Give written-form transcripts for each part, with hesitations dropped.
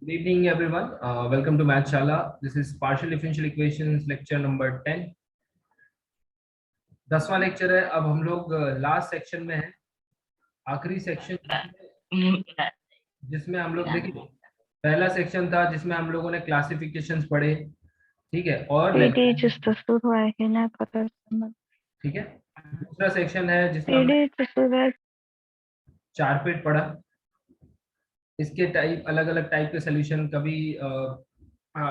Good evening, everyone. Welcome to Mathshala. This is partial differential equations lecture number 10. 10वां lecture है। अब हम लोग last section में हैं, आखिरी सेक्शन जिसमें हम लोग देखिए पहला सेक्शन था जिसमें हम लोगों ने क्लासिफिकेशंस पढ़े, ठीक है, और ठीक है। दूसरा सेक्शन है जिसमें हमने चारपेट पढ़ा, इसके टाइप अलग अलग टाइप के सोल्यूशन, कभी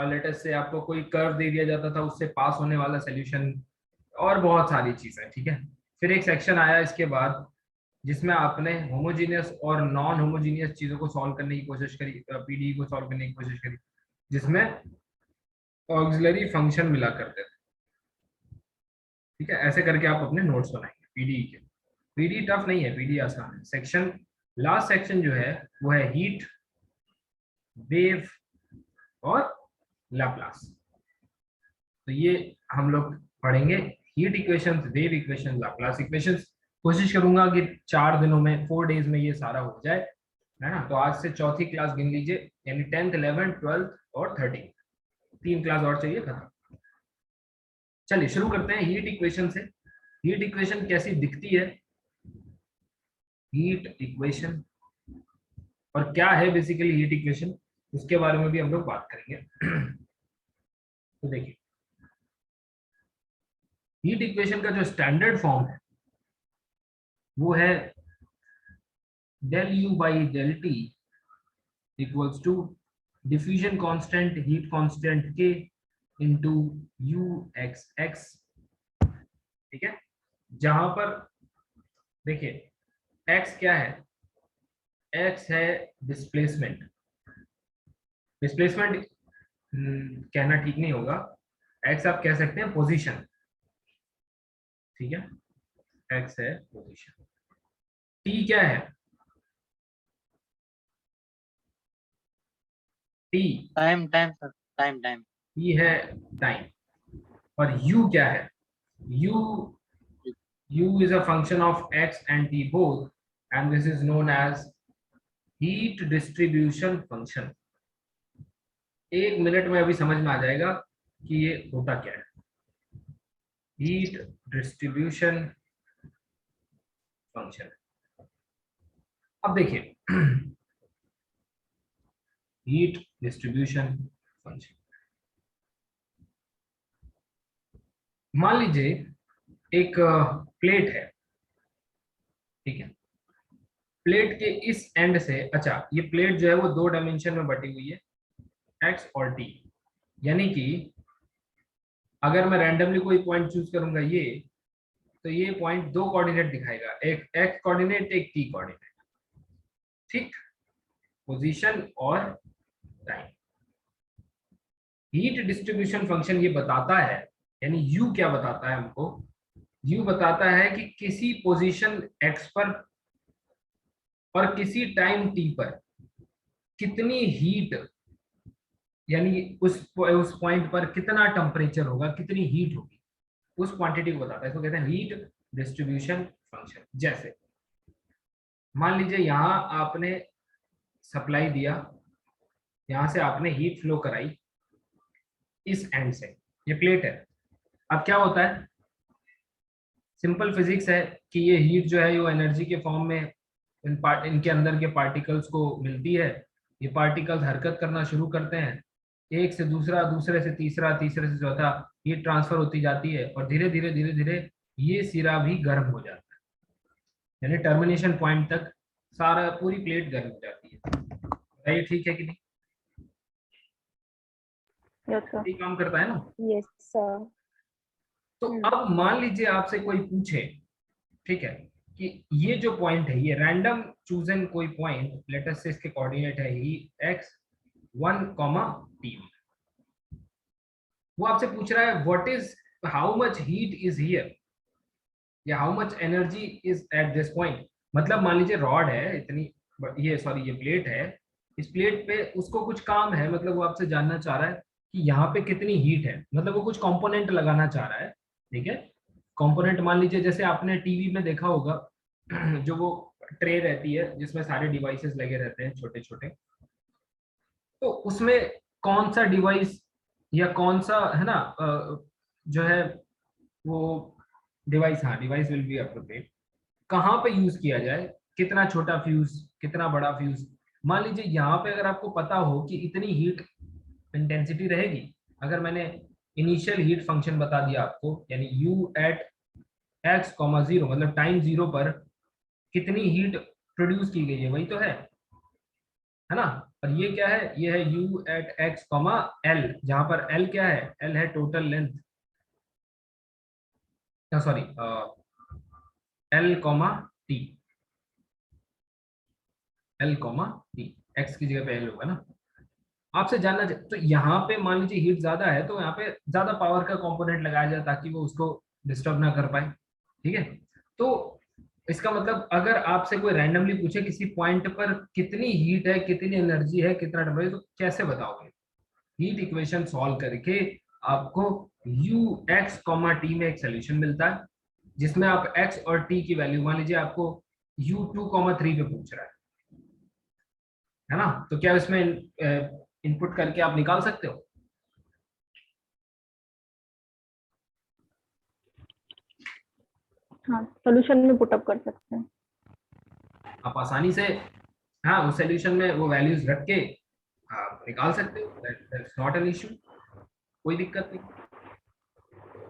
लेटेस्ट से आपको कोई कर्व दे दिया जाता था उससे पास होने वाला सोल्यूशन और बहुत सारी चीजें, ठीक है। फिर एक सेक्शन आया इसके बाद जिसमें आपने होमोजीनियस और नॉन होमोजीनियस चीजों को सॉल्व करने की कोशिश करी, पीडीई को सॉल्व करने की कोशिश करी, जिसमें ऑक्सिलरी फंक्शन मिला करते थे, ठीक है। ऐसे करके आप अपने नोट्स बनाएंगे पीडीई के। पीडीई टफ नहीं है, पीडीई आसान है। सेक्शन लास्ट सेक्शन जो है वो है हीट, वेव और लैप्लास। तो ये हम लोग पढ़ेंगे, heat equations, wave equations, Laplace equations. कोशिश करूंगा कि 4 दिनों में 4 डेज में ये सारा हो जाए, है ना। तो आज से चौथी क्लास गिन लीजिए, यानी 10th 11th 12th और 13th, 3 क्लास और चाहिए खत्म। चलिए शुरू करते हैं हीट इक्वेशन से। हीट इक्वेशन कैसी दिखती है, हीट इक्वेशन और क्या है बेसिकली हीट इक्वेशन, उसके बारे में भी हम लोग बात करेंगे। तो देखिए हीट इक्वेशन का जो स्टैंडर्ड फॉर्म है वो है del U by del T equals to diffusion constant, heat constant K into UXX, ठीक है। जहां पर देखिए X क्या है, X है डिस्प्लेसमेंट। डिस्प्लेसमेंट कहना ठीक नहीं होगा, X आप कह सकते हैं पोजीशन, ठीक है। X है पोजीशन। T क्या है, T time sir, time T है टाइम। और U क्या है, U is a function of X and T both, and this is known as heat distribution function। 1 minute में अभी समझ में आ जाएगा कि ये होता क्या है, हीट डिस्ट्रीब्यूशन फंक्शन। अब देखिए हीट डिस्ट्रीब्यूशन फंक्शन, मान लीजिए एक प्लेट है, ठीक है। प्लेट के इस एंड से, अच्छा ये प्लेट जो है वो 2 डायमेंशन में बटी हुई है, एक्स और टी, यानी कि अगर मैं रैंडमली कोई पॉइंट चूज करूंगा ये, तो ये पॉइंट 2 कोऑर्डिनेट दिखाएगा, एक एक्स कोऑर्डिनेट एक टी कोऑर्डिनेट, ठीक, पोजीशन और टाइम। हीट डिस्ट्रीब्यूशन फंक्शन ये बताता है, यानी यू क्या बताता है हमको, यू बताता है कि किसी पोजीशन एक्स पर और किसी टाइम टी पर कितनी हीट, यानी उस पॉइंट पर कितना टेम्परेचर होगा, कितनी हीट होगी, उस क्वांटिटी को बताता है। इसको कहते हैं हीट डिस्ट्रीब्यूशन फंक्शन। जैसे मान लीजिए यहां आपने सप्लाई दिया, यहां से आपने हीट फ्लो कराई इस एंड से, ये प्लेट है। अब क्या होता है, सिंपल फिजिक्स है कि ये हीट जो है वो एनर्जी के फॉर्म में इनके अंदर के पार्टिकल्स को मिलती है। ये पार्टिकल्स हरकत करना शुरू करते हैं, एक से दूसरा, दूसरे से तीसरा, तीसरे से चौथा, हीट ट्रांसफर होती जाती है और धीरे धीरे धीरे धीरे ये सिरा भी गर्म हो जाता है, यानी टर्मिनेशन पॉइंट तक सारा पूरी प्लेट गर्म हो जाती है। बताइए ठीक है कि नहीं, यही काम करता है ना। Yes sir. तो अब मान लीजिए आपसे कोई पूछे, ठीक है, कि ये जो पॉइंट है, ये रैंडम चूजन कोई पॉइंट, लेट अस से इसके कोऑर्डिनेट है ही एक्स 1, t, वो आपसे पूछ रहा है what is, how much heat is here, या how much energy is at this point. मतलब मान लीजिए रॉड है इतनी, ये सॉरी ये प्लेट है, इस प्लेट पे उसको कुछ काम है, मतलब वो आपसे जानना चाह रहा है कि यहाँ पे कितनी हीट है, मतलब वो कुछ कंपोनेंट लगाना चाह रहा है, ठीक है। कंपोनेंट मान लीजिए जैसे आपने टीवी में देखा होगा जो वो ट्रे रहती है जिसमें सारे डिवाइसेस लगे रहते हैं छोटे छोटे, तो उसमें कौन सा डिवाइस या कौन सा है ना जो है वो डिवाइस, हाँ डिवाइस विल बी अप्रोप्रिएट, कहाँ पे यूज किया जाए, कितना छोटा फ्यूज, कितना बड़ा फ्यूज। मान लीजिए यहाँ पे अगर आपको पता हो कि इतनी हीट इंटेंसिटी रहेगी, अगर मैंने इनिशियल हीट फंक्शन बता दिया आपको, यानी u at x comma zero, मतलब टाइम जीरो पर कितनी हीट प्रोड्यूस की गई है, वही तो है ना। और ये क्या है, ये है u at x comma l, जहां पर l क्या है, l है total length, sorry l comma t, l comma t, x की जगह पे l होगा ना। आपसे जानना तो यहाँ पे मान लीजिए हीट ज्यादा है तो यहाँ पे ज्यादा पावर का कंपोनेंट लगाया जाए ताकि वो उसको डिस्टर्ब ना कर पाए, ठीक है। तो इसका मतलब अगर आपसे कोई रैंडमली पूछे किसी पॉइंट पर कितनी हीट है, कितनी एनर्जी है, कितना टेम्परेचर, तो कैसे बताओगे? हीट इक्वेशन सॉल्व करके आपको u x कॉमा टी में एक सोल्यूशन मिलता है, जिसमें आप x और t की वैल्यू, मान लीजिए आपको u2 कॉमा 3 पे पूछ रहा है ना, तो क्या इसमें इनपुट करके आप निकाल सकते हो? हाँ, सॉल्यूशन में पुटअप कर सकते हैं। आप आसानी से, हाँ उस सोल्यूशन में वो वैल्यूज रख के आप निकाल सकते हो, दैट्स नॉट एन इशू, कोई दिक्कत नहीं।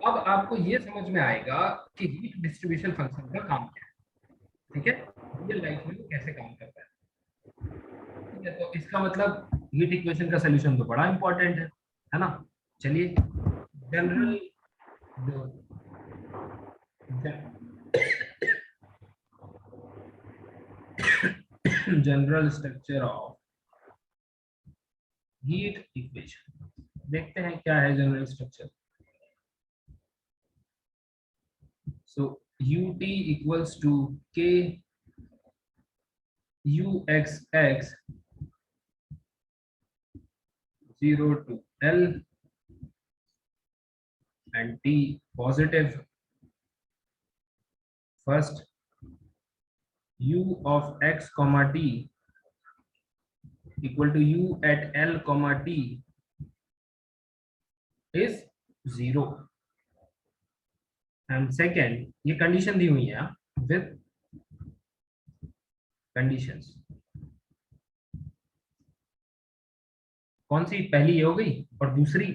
अब आपको ये समझ में आएगा कि हीट डिस्ट्रीब्यूशन फंक्शन का काम क्या है, ठीक है, रियल लाइफ में वो कैसे काम करता है, ठीक है। तो इसका मतलब हीट इक्वेशन का सोल्यूशन तो बड़ा इंपॉर्टेंट है ना। चलिए general general structure of heat equation देखते हैं क्या है general structure. So ut equals to k uxx 0 to L and t positive. First u of x comma t equal to u at L comma t is 0 and second, ये condition दी हुई है with conditions, कौन सी, पहली ये हो गई और दूसरी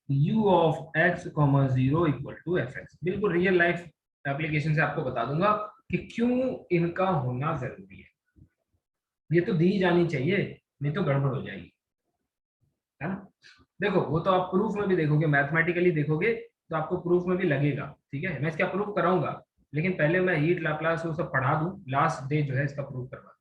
u of x comma 0 equal to fx। बिल्कुल रियल लाइफ एप्लीकेशन से आपको बता दूंगा कि क्यों इनका होना जरूरी है, ये तो दी जानी चाहिए, नहीं तो गड़बड़ हो जाएगी, है ना। देखो वो तो आप प्रूफ में भी देखोगे, मैथमेटिकली देखोगे तो आपको प्रूफ में भी लगेगा, ठीक है, मैं इसका प्रूफ कराऊंगा, लेकिन पहले मैं हीट लाप्लास वो सब पढ़ा दूं, लास्ट डे जो है इसका प्रूफ करवा,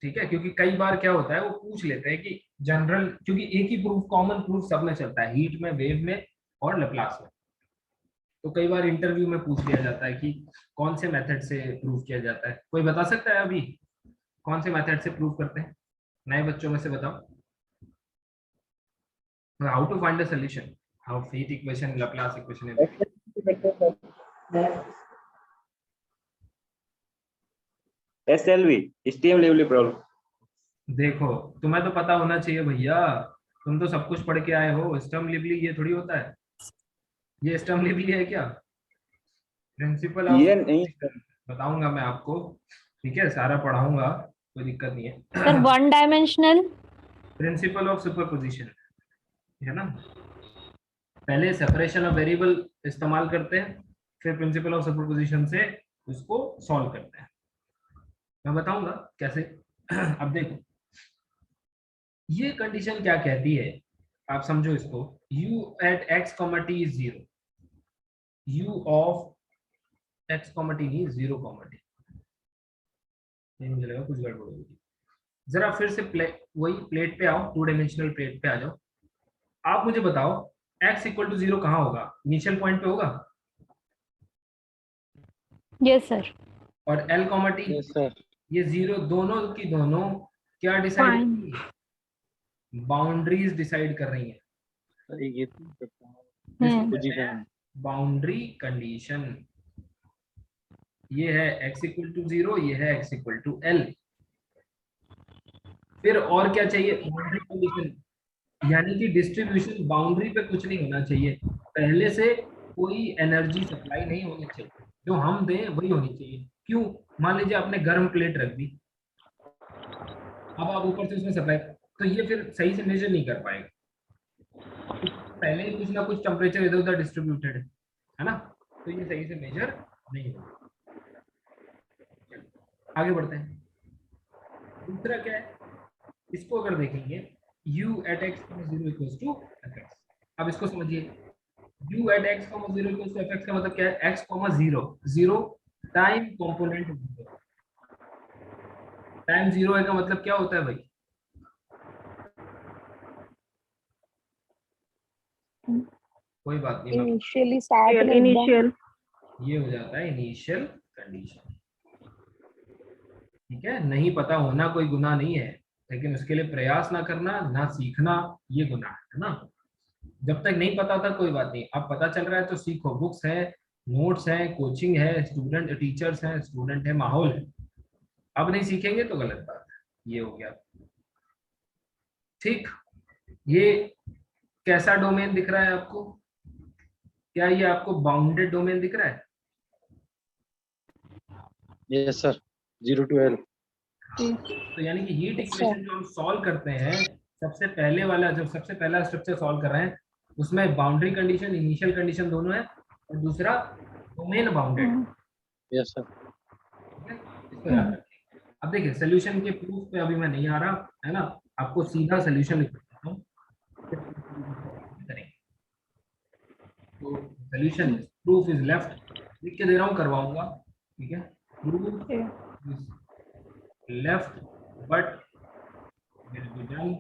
ठीक है। क्योंकि कई बार क्या होता है वो पूछ लेते हैं कि जनरल, क्योंकि एक ही प्रूफ, कॉमन प्रूफ सब में चलता है, हीट में, वेव में और लैप्लास में, तो कई बार इंटरव्यू में पूछ लिया जाता है कि कौन से मेथड से प्रूफ किया जाता है, कोई बता सकता है अभी कौन से मेथड से प्रूफ करते हैं, नए बच्चों में से बताओ। How to find the solution of heat equation, Laplace equation. SLV, Sturm Liouville problem. देखो तुम्हें तो पता होना चाहिए भैया, तुम तो सब कुछ पढ़ के आए हो, स्टर्म लिवली ये थोड़ी होता है, ये स्टर्म लिवली है क्या? प्रिंसिपल ऑफ, ये नहीं सर। बताऊंगा मैं आपको, ठीक है, सारा पढ़ाऊंगा, कोई दिक्कत नहीं सर है। One dimensional principle of superposition है ना, पहले सेपरेशन ऑफ वेरिएबल इस्तेमाल करते हैं, फिर प्रिंसिपल ऑफ सुपरपोजिशन से उसको सॉल्व करते हैं, मैं बताऊंगा कैसे। अब देखो ये कंडीशन क्या कहती है, आप समझो इसको, u at x, t is 0, u of x, t नहीं 0, t नहीं, मुझे लगा कुछ गड़बड़ होगी। जरा फिर से वही प्लेट पे आओ, 2 डायमेंशनल प्लेट पे आ जाओ, आप मुझे बताओ x इक्वल टू 0 कहाँ होगा, इनिशियल पॉइंट पे होगा, यस सर, और l, t Yes, sir. ये 0 दोनों की दोनों क्या डिसाइड, बाउंड्रीज डिसाइड कर रही है, ये पोजीशन बाउंड्री कंडीशन। ये है x इक्वल टू 0, ये है x इक्वल टू l, फिर और क्या चाहिए, बाउंड्री कंडीशन, यानी कि डिस्ट्रीब्यूशन बाउंड्री पे कुछ नहीं होना चाहिए, पहले से कोई एनर्जी सप्लाई नहीं होनी चाहिए, जो हम दें वही होनी चाहिए। क्यों, मान लीजिए आपने गर्म प्लेट रख दी, अब आप ऊपर से उसमें सप्लाई, तो ये फिर सही से मेजर नहीं कर पाएगा, पहले ही कुछ ना कुछ टेम्परेचर इधर उधर डिस्ट्रीब्यूटेड है ना, तो ये सही से मेजर नहीं होगा। आगे बढ़ते हैं, दूसरा क्या है, इसको अगर देखेंगे u at x, 0 equals to fx। अब इसको समझिए, u at x, 0 equals to fx का मतलब क्या है, x, 0 0 टाइम कंपोनेंट 0, टाइम 0 है का मतलब क्या होता है भाई, कोई बात नहीं, इनिशियली स्टार्ट इनिशियल, ये हो जाता है इनिशियल कंडीशन। ठीक है, नहीं पता होना कोई गुनाह नहीं है, लेकिन उसके लिए प्रयास ना करना, ना सीखना, ये गुनाह है ना। जब तक नहीं पता था कोई बात नहीं, अब पता चल रहा है तो सीखो, बुक्स है, नोट्स है, कोचिंग है, स्टूडेंट टीचर्स हैं, स्टूडेंट है, माहौल है। अब नहीं सीखेंगे तो गलत बात है, ये हो गया। ठीक, ये कैसा डोमेन दिख रहा है आपको, क्या ये आपको बाउंडेड डोमेन दिख रहा है? Yes sir, 0 to L। तो यानी कि हीट इक्वेशन जो हम सॉल्व करते हैं, सबसे पहले वाला, जब सबसे पहला स्ट्रक्चर सॉल्व कर रहे हैं, उसमें बाउंड्री कंडीशन, इनिशियल कंडीशन दोनों है, और दूसरा डोमेन बाउंडेड। Yes sir. इसको याद रखिए। अब देखिए सोल्यूशन के प्रूफ पे अभी मैं नहीं आ रहा है ना, आपको सीधा सोल्यूशन लिख देता हूं, करेंगे। तो solution is, proof is left, लिख के दे रहा हूं, करवाऊंगा, ठीक है, proof is left but will be done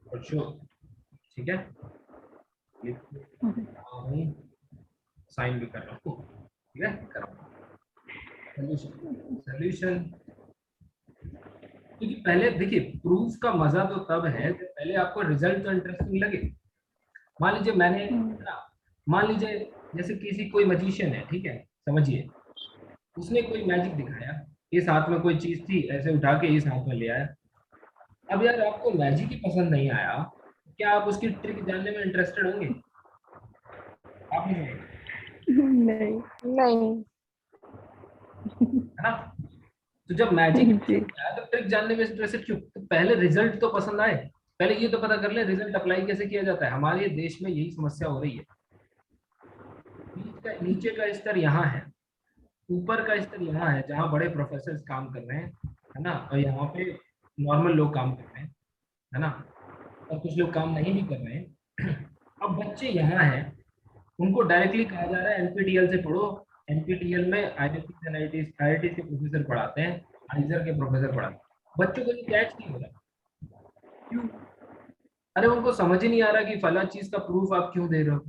for sure. ठीक है, साइन भी कर रहा हूँ, ठीक है, कर रहा हूँ सोल्यूशन। क्योंकि पहले देखिए, प्रूफ का मजा तो तब है जब पहले आपको रिजल्ट तो इंटरेस्टिंग लगे। मान लीजिए मैंने, मान लीजिए जैसे किसी कोई मजिशियन है, ठीक है, समझिए, उसने कोई मैजिक दिखाया, इस हाथ में कोई चीज थी, ऐसे उठा के इस हाथ में ले आया। अब यार आपको मैजिक ही पसंद नहीं आया, क्या आप उसकी ट्रिक जानने में इंटरेस्टेड होंगे? आप नहीं, है ना। तो जब मैजिक आया तो ट्रिक जानने में इंटरेस्टेड क्यों, तो पहले रिजल्ट तो पसंद आए, पहले ये तो पता कर ले रिजल्ट अप्लाई कैसे किया जाता है। हमारे देश में यही समस्या हो रही है, नीचे का स्तर यहाँ है, ऊपर का स्तर यहाँ है, जहाँ बड़े प्रोफेसर काम कर रहे हैं, है ना, और यहाँ पे नॉर्मल लोग काम कर रहे हैं, है ना, और कुछ लोग काम नहीं भी कर रहे हैं। अब बच्चे यहाँ हैं, उनको डायरेक्टली कहा जा रहा है एनपीटीईएल से पढ़ो, एनपीटीईएल में आईआईटी के प्रोफेसर पढ़ाते हैं, आइजर के प्रोफेसर पढ़ाते हैं, बच्चों को कैच नहीं हो रहा, क्यों? अरे उनको समझ ही नहीं आ रहा कि फला चीज का प्रूफ आप क्यों दे रहे हो,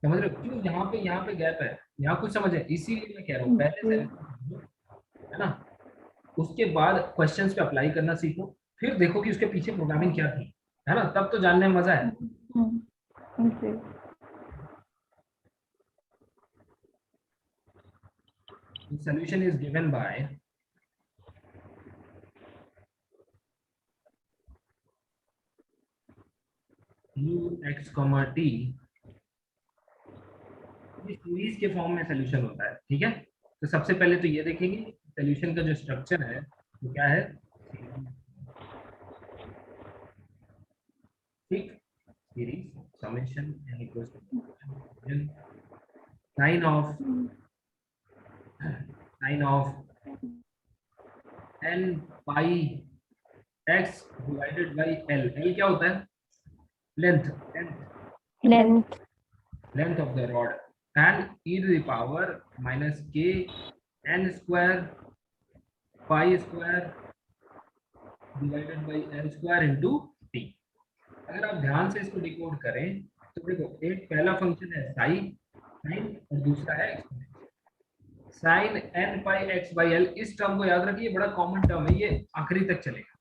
समझ रहे हो क्यों, यहाँ पे गैप है, यहाँ कुछ समझ है, इसीलिए मैं कह रहा हूँ पहले से, है ना, उसके बाद क्वेश्चंस पे अप्लाई करना सीखो, फिर देखो कि उसके पीछे प्रोग्रामिंग क्या थी, है ना, तब तो जानने में मजा है। Solution is given by u x, t, ये सीरीज के फॉर्म में सोल्यूशन होता है। ठीक है, तो सबसे पहले तो ये देखेंगे सोल्यूशन का जो स्ट्रक्चर है वो क्या है, ठीक, series summation n equals to sine of n pi x divided by l। l क्या होता है, length, length of the rod, and e to the power minus k n square pi square divided by l square into t। अगर आप ध्यान से इसको decode करें तो देखो, एक पहला फंक्शन है साइन और दूसरा है exponential. Sine n pi x by l, इस टर्म को याद रखिए, बड़ा कॉमन टर्म है, ये आखिरी तक चलेगा,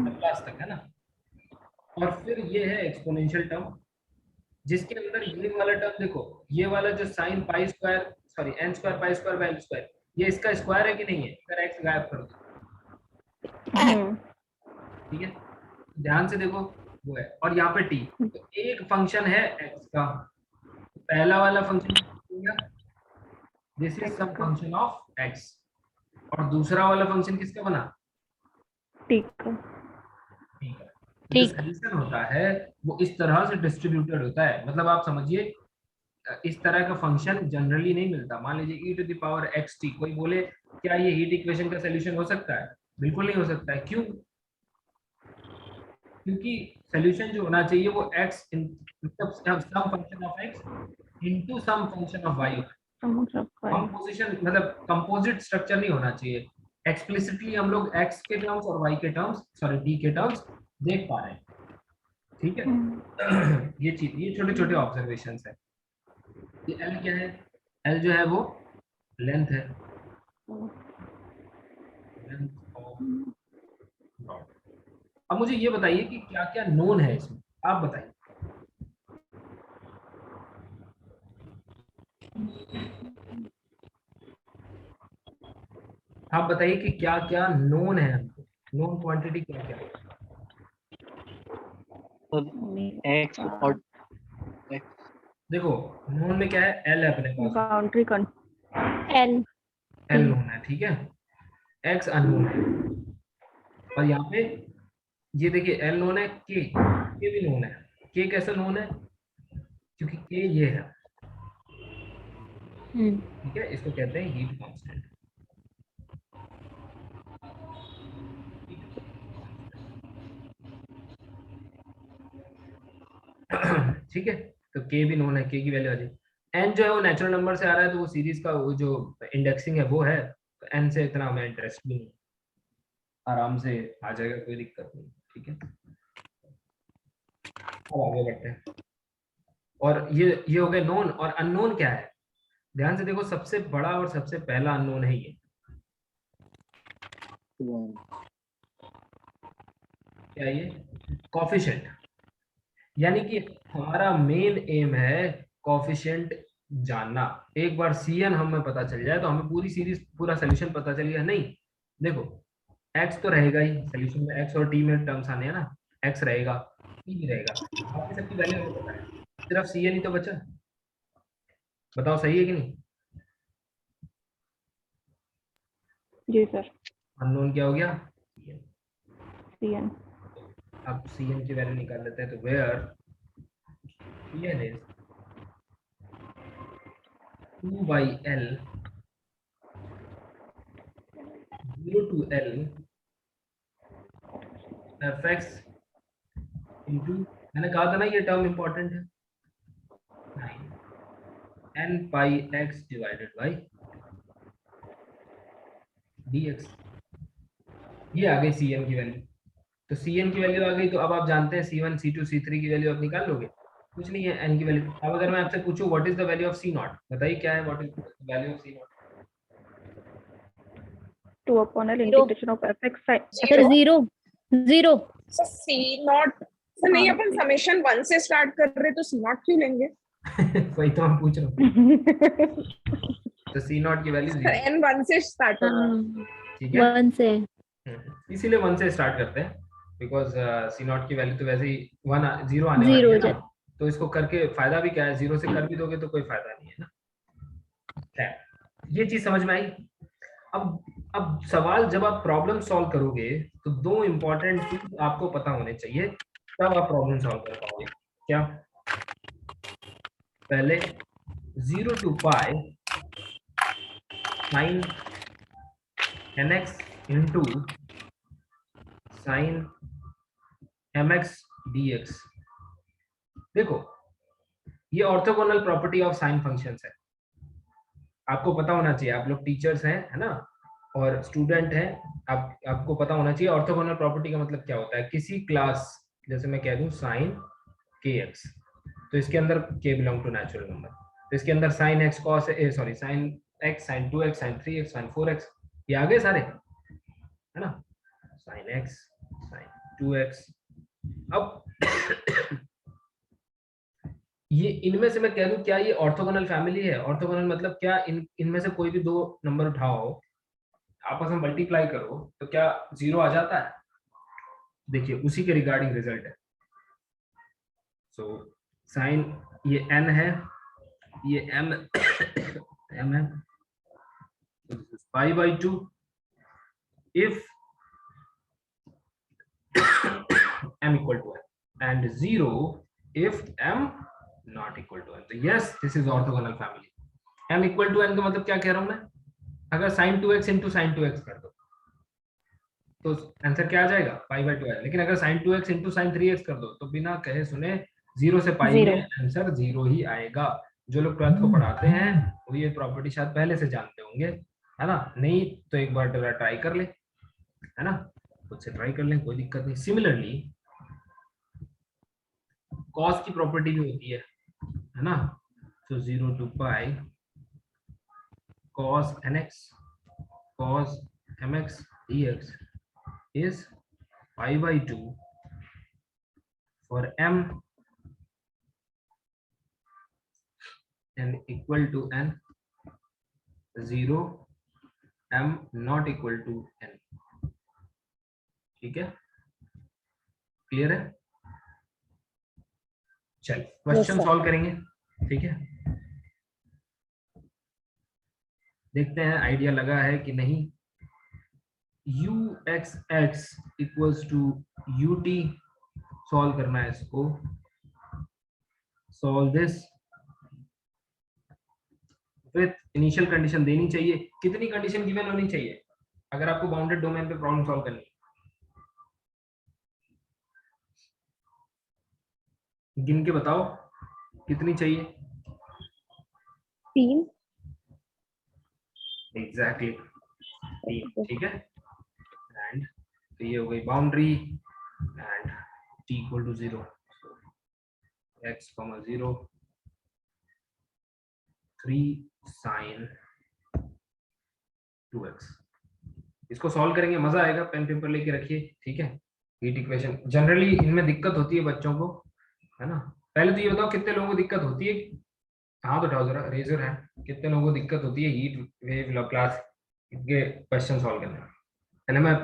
क्लास तक, है ना। और फिर ये है एक्सपोनेंशियल टर्म, जिसके अंदर ये वाला टर्म देखो, ये वाला जो sine pi square, sorry n square pi square by l square, ये इसका स्क्वायर है कि नहीं है, अगर x गायब कर दो, ठीक है, ध्यान से देखो वो है, और यहाँ पे t, तो एक फंक्शन है x का, पहला वाला function this is some function of x, और दूसरा वाला फंक्शन किसका बना, ठीक है। जो सॉल्यूशन होता है वो इस तरह से डिस्ट्रीब्यूटेड होता है, मतलब आप समझिए इस तरह का फंक्शन जनरली नहीं मिलता। मान लीजिए e to the power xt, कोई बोले क्या ये हीट इक्वेशन का सॉल्यूशन हो सकता है, बिल्कुल नहीं हो सकता है। क्यों? क्योंकि सॉल्यूशन जो होना चाहिए वो x मतलब some function of x into some function of y, composition मतलब कंपोजिट स्ट्रक्चर नहीं होना चाहिए। एक्सप्लिसिटली हम लोग x के टर्म्स और y के टर्म्स, सॉरी t के टर्म्स देख पा रहे हैं, ठीक है। ये चीज, ये छोटे छोटे ऑब्जर्वेशंस है। ये L क्या है, L जो है वो लेंथ है, लेंथ ऑफ रॉड। अब मुझे ये बताइए कि क्या क्या नोन है इसमें, आप बताइए। आप बताइए कि क्या क्या नोन है हमको, नोन क्वांटिटी क्या क्या है। X और X देखो नोन में क्या है, L है अपने पास, बाउंड्री कौन एल L नोन है, ठीक है, X अननोन है, और यहाँ पे ये देखिए L नोन है, K भी नोन है। K कैसे नोन है, क्योंकि K ये है, ठीक है, इसको कहते हैं हीट कांस्टेंट। ठीक है, तो K भी नोन है, K की वैल्यू आ जाएगी। N जो है वो नेचुरल नंबर से आ रहा है, तो वो सीरीज का वो जो इंडेक्सिंग है वो है, तो N से इतना हमें इंटरेस्ट भी नहीं, आराम से आ जाएगा, कोई दिक्कत नहीं, ठीक है। अब आगे बढ़ते हैं, और ये हो गए नोन, और अननोन क्या है, ध्यान से देखो, सबसे बड़ा और सबसे पहला अननोन है ये, क्या ये, कोफिशिएंट, यानी कि हमारा मेन एम है कोफिशिएंट जानना। एक बार Cn हमें पता चल जाए तो हमें पूरी सीरीज, पूरा सोल्यूशन पता चल गया। नहीं, देखो x तो रहेगा ही सोल्यूशन में, x और t में टर्म्स आने हैं ना, x रहेगा, t भी रहेगा, बाकी सबकी वैल्यू हमें पता है, सिर्फ Cn ही तो बचा। बताओ सही है कि नहीं? जी सर। अननोन क्या हो गया, Cn अब Cn की वैल्यू निकाल लेते हैं, तो where Cn is 2 by L 0 to L fx into, मैंने कहा था ना ये टर्म इंपॉर्टेंट है, n pi x divided by dx, ये आ गई Cn की वैल्यू। तो Cn की वैल्यू आ गई, तो अब आप जानते हैं C1 C2 C3 की वैल्यू आप निकाल लोगे, कुछ नहीं है n की वैल्यू। अब अगर मैं आपसे पूछूं what is the value of C0, बताइए क्या है, what is the value of C0? 2 upon L integration of fx sir zero zero sir C not sir नहीं, अपन समेशन 1 से स्टार्ट कर रहे तो सी नॉट क्यों लेंगे? वही तो हम पूछ रहे हैं। तो C0 की वैल्यू सर n 1 से स्टार्ट हो रहा है, ठीक है, 1 से इसीलिए 1 से स्टार्ट करते हैं, बिकॉज C0 की वैल्यू तो वैसे ही 1 0 आने वाली जीरो है हो ना, तो इसको करके फायदा भी क्या है, 0 से कर भी दोगे तो कोई फायदा नहीं है ना। खैर, ये चीज समझ में आई। अब सवाल जब आप प्रॉब्लम सॉल्व करोगे तो दो इंपॉर्टेंट चीज आपको पता होने चाहिए, तब आप प्रॉब्लम सॉल्व कर पाओगे। क्या? पहले 0 to pi sin nx into sin mx dx। देखो ये orthogonal property of sine functions है, आपको पता होना चाहिए, आप लोग टीचर्स हैं, है ना, और स्टूडेंट हैं, आपको पता होना चाहिए ऑर्थोगोनल प्रॉपर्टी का मतलब क्या होता है। किसी क्लास, जैसे मैं कह दूं साइन kx, तो इसके अंदर k belong to natural number, तो इसके अंदर sin x cos sorry sin x sin 2x sin 3x sin 4x, ये आ गए सारे, है ना, sin x sin 2x। अब ये इनमें से मैं कह दूं क्या ये ऑर्थोगोनल फैमिली है? ऑर्थोगोनल मतलब क्या इनमें से कोई भी दो नंबर उठाओ, आपस में मल्टीप्लाई करो तो क्या 0 आ जाता है? देखिए उसी के रिगार्डिंग रिजल्ट है। सो साइन ये n है, ये m m है, pi by 2 if m equal to n and 0 if m not equal to n. तो yes, this is orthogonal family. m equal to n का मतलब क्या कह रहा हूं मैं? अगर sin 2x into sin 2x कर दो तो आंसर क्या आ जाएगा? पाई बाई 2 है। लेकिन अगर sin 2x into sin 3x कर दो तो बिना कहे सुने 0 से पाई में आंसर 0 ही आएगा। जो लोग 12th को पढ़ाते हैं वो ये प्रॉपर्टी शायद पहले से जानते होंगे, है ना? नहीं तो एक बार ट्राई कर ले, है ना? खुद से ट्राई कर लें, कोई दिक्कत नहीं। सिमिलरली cos की प्रॉपर्टी भी होती है ना? तो 0 to pi cos nx cos mx dx is pi by 2 for m n equal to n, 0 m not equal to n। ठीक है, क्लियर है? चल क्वेश्चन सॉल्व करेंगे, ठीक है? देखते हैं आइडिया लगा है कि नहीं। uxx equals to ut solve करना है इसको। Solve this with initial condition देनी चाहिए। कितनी कंडीशन गिवन होनी चाहिए अगर आपको बाउंडेड डोमेन पे प्रॉब्लम सॉल्व करनी है? गिन के बताओ कितनी चाहिए? 3। एग्जैक्टली 3, ठीक है। एंड तो ये हो गई boundary and t equal to 0, x, 0, 3 sin 2x। इसको सॉल्व करेंगे, मजा आएगा। पेन पेपर लेके रखिए, ठीक है? हीट इक्वेशन जनरली इनमें दिक्कत होती है बच्चों को, है ना? पहले तो ये बताओ कितने लोगों को दिक्कत होती है? हाँ बताओ जरा, रेजर है, कितने लोगों को दिक्कत होती है हीट वेव लैप्लास के क्वेश्चन सॉल्व करने में? पहले मैं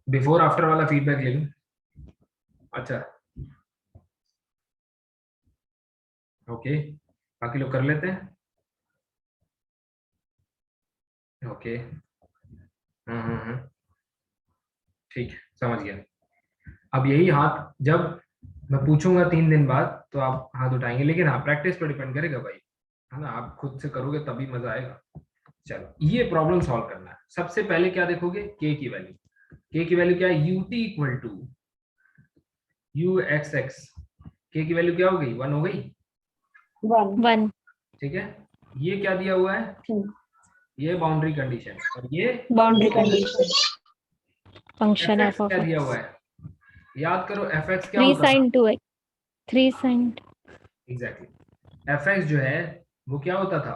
बिफोर आफ्टर वाला फीडबैक ले लूं। अच्छा ओके, बाकी लोग कर लेते हैं। ओके ठीक है, समझ गया। अब यही हाथ जब मैं पूछूंगा 3 दिन बाद तो आप हाथ उठाएंगे, लेकिन हाँ प्रैक्टिस पर डिपेंड करेगा भाई, है ना? आप खुद से करोगे तभी मजा आएगा। चलो ये प्रॉब्लम सॉल्व करना है। सबसे पहले क्या देखोगे? k की वैल्यू। k की वैल्यू क्या है? ut equal to uxx। k की वैल्यू क्या हो गई? 1 हो गई, 1 ठीक है। ये क्या दिया हुआ है? ये बाउंड्री कंडीशन, और ये boundary condition function fx f क्या of दिया x हुआ है? याद करो fx क्या 3 होता है? sin 2x 3 sin exactly fx जो है वो क्या होता था?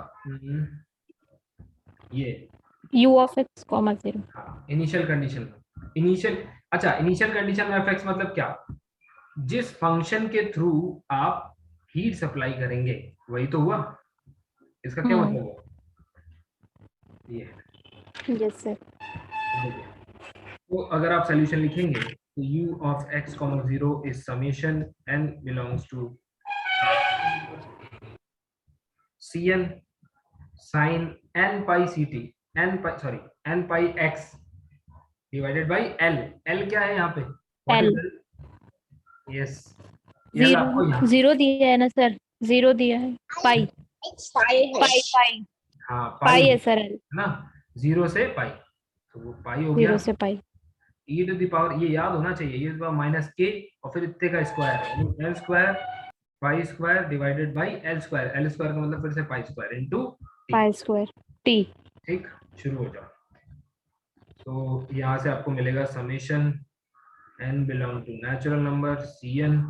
ये u of x, 0। हाँ इनिशियल कंडीशन। इनिशियल, अच्छा इनिशियल कंडीशन में fx मतलब क्या? जिस फंक्शन के थ्रू आप हीट सप्लाई करेंगे वही तो हुआ। इसका क्या मतलब हुआ? ये यस सर। तो अगर आप सॉल्यूशन लिखेंगे तो u of x, 0 is summation n belongs to cn sin n pi ct n pi x divided by l। l क्या है यहाँ पे? L। यस, 0 दिया है ना सर? 0 दिया है। पाई पाई हाँ पाई है सर। L ना, 0 से पाई, तो वो पाई हो गया। 0 से pi e to the power, ये याद होना चाहिए, e to the power minus k और फिर इतने का square, L square pi square divided by L square. L square का मतलब फिर से pi square into pi square t। ठीक, शुरू हो जाओ। तो यहाँ से आपको मिलेगा summation n belong to natural number cn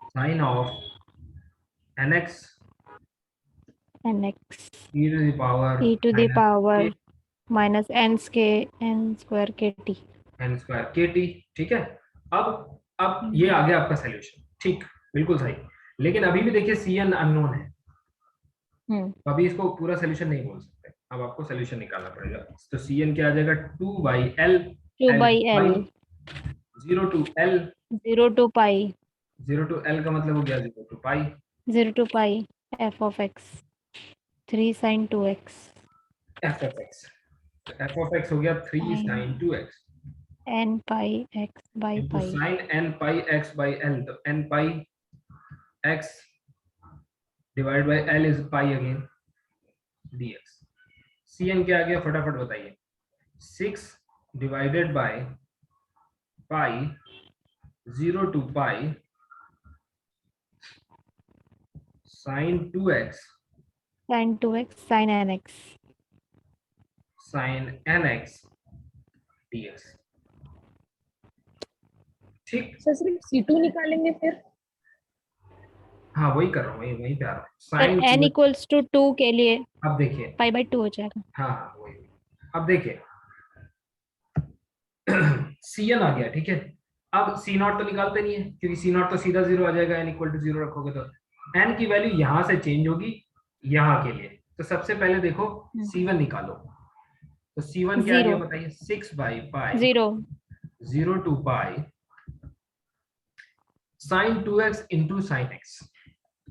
sine of nx nx e to the power e to the power minus n square kt n square kt। ठीक है, अब ये आ गया आपका सॉल्यूशन। ठीक, बिल्कुल सही। लेकिन अभी भी देखिए Cn अननोन है, तो अभी इसको पूरा सोल्यूशन नहीं बोल सकते, अब आपको सोल्यूशन निकालना पड़ेगा। तो Cn क्या आ जाएगा 2/L, 2/L 0 to L, 0 to pi 0 to L का मतलब हो गया 0 to pi, 0 to pi f of x 3 sin 2x f of x, तो f of x हो गया 3 sin 2x n pi x by into pi sin n pi x by L, तो n pi x divided by L is pi again dx। Cn क्या आ गया फटाफट बताइए, 6 divided by pi 0 to pi sin 2x sin 2x sin nx sin nx dx। ठीक, sir सिर्फ C2 निकालेंगे फिर? हाँ वही कर रहा हूँ, वही पे आ रहा हूँ। Sir sin n 2x, equals to 2 के लिए अब देखिए, pi by 2 हो जाएगा। हाँ वही, अब देखिए Cn आ गया, ठीक है। अब C0 तो निकालते नहीं है, क्योंकि C0 तो सीधा 0 आ जाएगा, n इक्वल टू 0 रखोगे तो n की वैल्यू यहाँ से चेंज होगी यहाँ के लिए। तो सबसे पहले देखो C1 निकालो, तो C1 क्या आ गया बताइए, 6/pi 0 to pi sin 2x into sin x,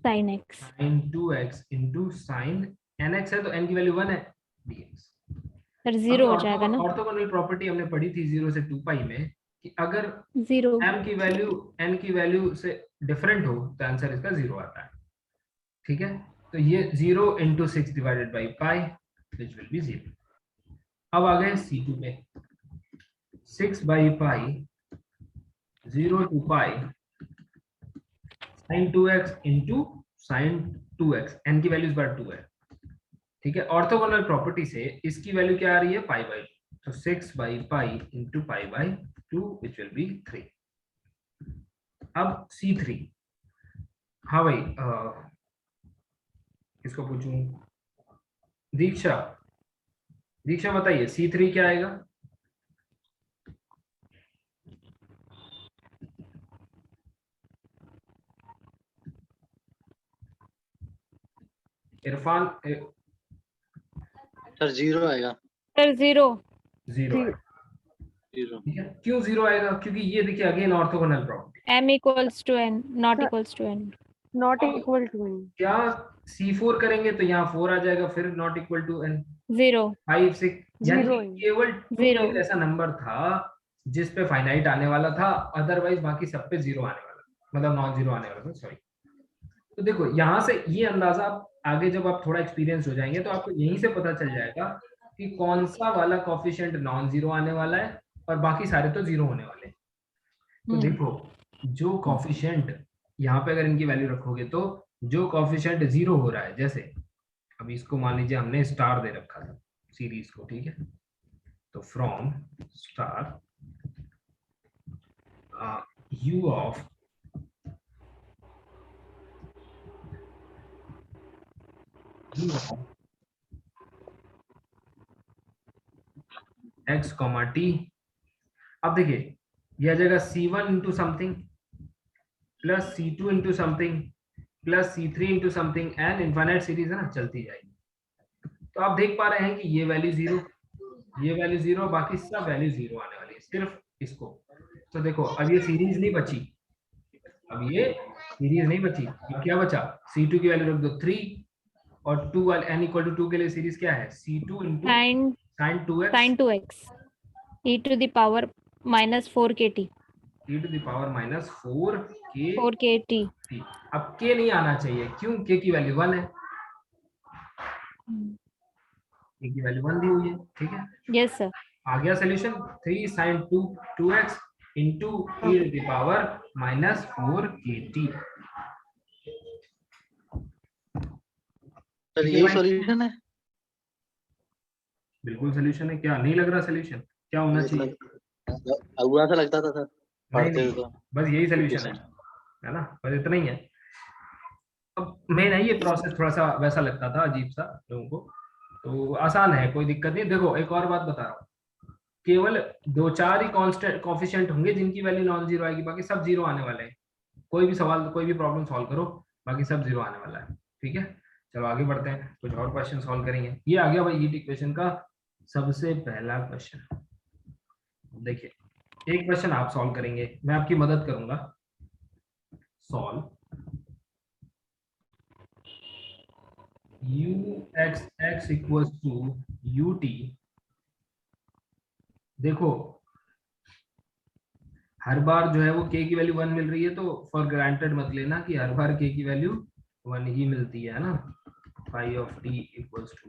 sin x sin 2x into sin nx है, तो n की वैल्यू 1 है dx। सर 0 हो जाएगा ना, ऑर्थोगोनल प्रॉपर्टी हमने पढ़ी थी 0 से 2 पाई में कि अगर 0 m की वैल्यू n की वैल्यू से डिफरेंट हो तो आंसर इसका 0 आता है, ठीक है। तो ये 0 into 6 divided by pi which will be 0। अब आ गए C2 पे, 6/pi 0 to pi sin 2x into sin 2x, n की वैल्यू इस बार 2 है, ठीक है। ऑर्थोगोनल प्रॉपर्टी से इसकी वैल्यू क्या आ रही है pi/2, तो 6/pi into pi/2 which will be 3। अब C3, हाँ भाई किसको पूछूं, दीक्षा, दीक्षा बताइए C3 क्या आएगा। इरफान सर 0 आएगा। सर 0 ठीक है, क्यों 0 आएगा, क्योंकि ये देखिए again orthogonal property, m equals to n not equals to n not equal to n। क्या C4 करेंगे तो यहाँ 4 आ जाएगा, फिर नॉट इक्वल टू n 0 5 6, यानी Zero कि केवल 2 Zero। एक ऐसा नंबर था जिस पे फाइनाइट आने वाला था, अदरवाइज बाकी सब पे 0 आने वाला, मतलब नॉन 0 आने वाला था, सॉरी। तो देखो यहाँ से ये अंदाजा आप आगे जब आप थोड़ा एक्सपीरियंस हो जाएंगे तो आपको यहीं से पता चल जाएगा कि कौन सा वाला कॉफिशिएंट नॉन 0 आने वाला है और बाकी सारे तो 0 होने वाले हैं। तो देखो जो कॉफिशिएंट यहाँ पे अगर इनकी वैल्यू रखोगे तो जो कॉफिशिएंट 0 हो रहा है, जैसे अभी इसको मान लीजिए हमने स्टार दे रखा था सीरीज को, ठीक है, तो from star u of x, t। अब देखिए यह आ जाएगा C1 into something plus C2 into something plus C3 into something, and infinite series है ना, चलती जाएगी। तो आप देख पा रहे हैं कि ये वैल्यू 0, ये वैल्यू 0, बाकी सब वैल्यू 0 आने वाली है, सिर्फ इसको। तो देखो अब ये सीरीज नहीं बची, अब ये सीरीज नहीं बची, अब क्या बचा, C2 की वैल्यू रख दो 3 और 2 वाले n इक्वल टू 2 के लिए सीरीज क्या है C2 into sin 2x e to the power minus 4kt e to the power minus 4k। 4kt अब k नहीं आना चाहिए, क्यों, k की वैल्यू 1 है, k की वैल्यू 1 दी हुई है, ठीक है। यस सर, आ गया solution, 3 sin 2x into e to the power minus 4kt। Sir ये सॉल्यूशन है, बिल्कुल सोल्यूशन है, क्या नहीं लग रहा सोल्यूशन, क्या होना चाहिए, अगुआ सा लगता था सर पढ़ते नहीं, तो। बस यही सोल्यूशन है ना, बस इतना ही है। अब मैं नहीं, ये प्रोसेस थोड़ा सा वैसा लगता था अजीब सा लोगों को, तो आसान है, कोई दिक्कत नहीं। देखो एक और बात बता रहा हूँ, केवल 2-4 ही कांस्टेंट कोफिशिएंट होंगे जिनकी वैल्यू नॉन 0 आएगी, बाकी सब 0 आने वाले हैं, कोई भी सवाल, कोई भी प्रॉब्लम सॉल्व करो, बाकी सब 0 आने वाला है। ठीक है, चलो आगे बढ़ते हैं, कुछ और क्वेश्चन सॉल्व करेंगे। ये आ गया भाई हीट इक्वेशन का सबसे पहला क्वेश्चन। देखिए, एक क्वेश्चन आप सॉल्व करेंगे, मैं आपकी मदद करूंगा। Solve ux(x) equals to ut। देखो हर बार जो है वो k की वैल्यू 1 मिल रही है, तो फॉर ग्रांटेड मत लेना कि हर बार k की वैल्यू 1 ही मिलती है ना। phi of t equals to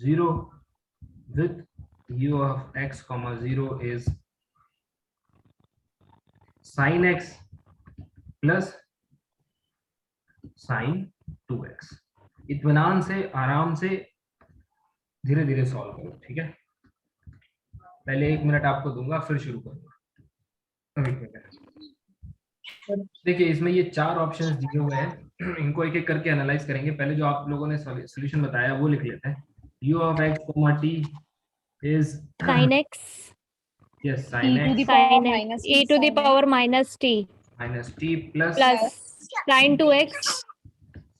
0 with u of x comma 0 is sin x plus sin 2x। इत्मीनान से, आराम से, धीरे धीरे सॉल्व करो। ठीक है, पहले 1 मिनट आपको दूंगा, फिर शुरू करूंगा। देखिए इसमें ये 4 ऑप्शंस दिए हुए हैं, इनको एक एक करके एनालाइज करेंगे। पहले जो आप लोगों ने सॉल्यूशन बताया वो लिख लेते हैं। u of x comma t is sin x yes sin x sin x e to the power minus t minus t plus plus sin 2x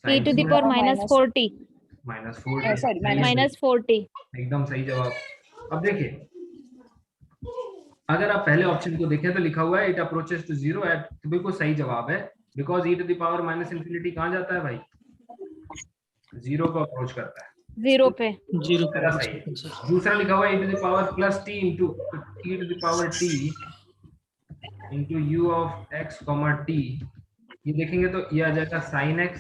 e to the power minus 4t minus 4t minus 4t। एकदम सही जवाब। अब देखिए, अगर आप पहले option को देखें तो लिखा हुआ है इट अप्रोचेस टू 0 एट, तो बिल्कुल सही जवाब है, because e to the power minus infinity कहाँ जाता है भाई? 0 को अप्रोच करता है, 0 पे। 0 पहला सही है। दूसरा लिखा हुआ है e to the power plus t into e to the power t into u of x comma t। ये देखेंगे तो ये आ जाएगा sin x